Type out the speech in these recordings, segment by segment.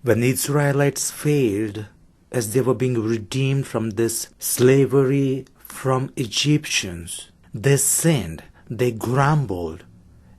When Israelites failed as they were being redeemed from this slavery from Egyptians, they sinned, they grumbled,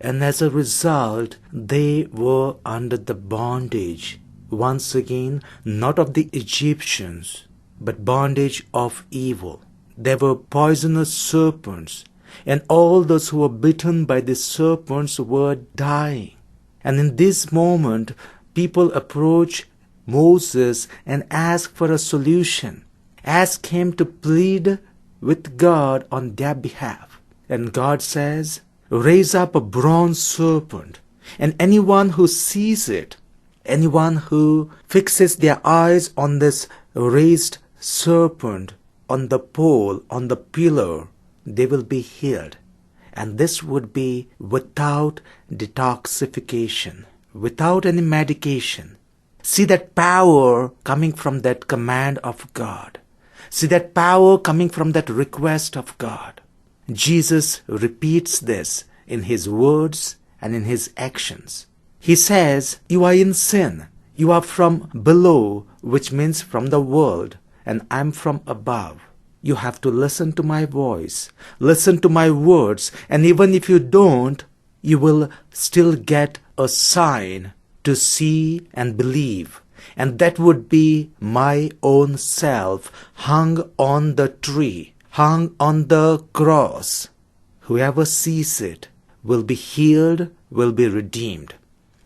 and as a result, they were under the bondage, once again, not of the Egyptians, but bondage of evil. There were poisonous serpents, and all those who were bitten by the serpents were dying. And in this moment, people approach Moses and ask for a solution, ask him to plead with God on their behalf. And God says, raise up a bronze serpent, and anyone who sees it, anyone who fixes their eyes on this raised serpent, on the pole, on the pillar, they will be healed. And this would be without detoxification, without any medication. See that power coming from that command of God. See that power coming from that request of God. Jesus repeats this in his words and in his actions. He says, you are in sin. You are from below, which means from the world, and I'm from above. You have to listen to my voice, listen to my words, and even if you don't, you will still get a sign to see and believe. And that would be my own self hung on the tree, hung on the cross. Whoever sees it will be healed, will be redeemed.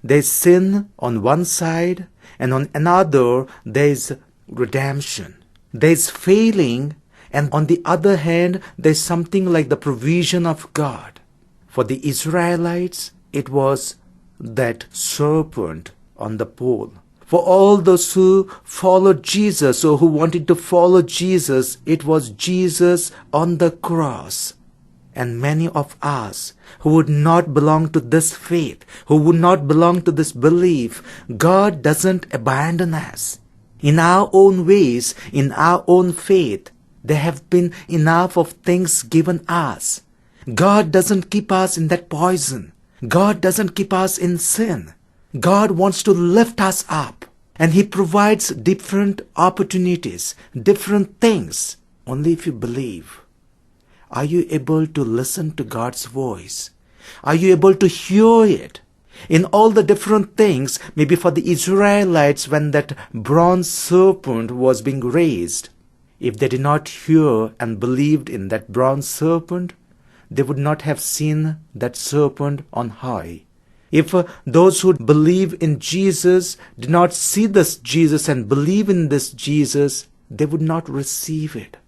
There's sin on one side, and on another there's redemption. There's failing, and on the other hand, there's something like the provision of God. For the Israelites, it was that serpent on the pole. For all those who followed Jesus or who wanted to follow Jesus, it was Jesus on the cross. And many of us who would not belong to this faith, who would not belong to this belief, God doesn't abandon us. In our own ways, in our own faith, there have been enough of things given us. God doesn't keep us in that poison. God doesn't keep us in sin. God wants to lift us up. And He provides different opportunities, different things, only if you believe. Are you able to listen to God's voice? Are you able to hear it? In all the different things, maybe for the Israelites when that bronze serpent was being raised, if they did not hear and believed in that bronze serpent, they would not have seen that serpent on high. If those who believe in Jesus did not see this Jesus and believe in this Jesus, they would not receive it.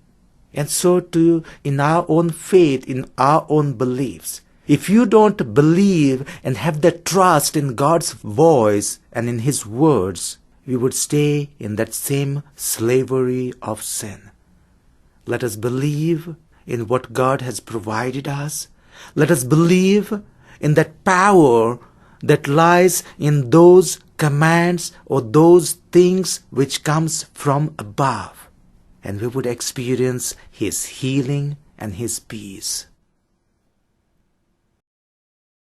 And so too, in our own faith, in our own beliefs, if you don't believe and have that trust in God's voice and in His words, we would stay in that same slavery of sin. Let us believe in what God has provided us. Let us believe in that power that lies in those commands or those things which comes from above. And we would experience His healing and His peace.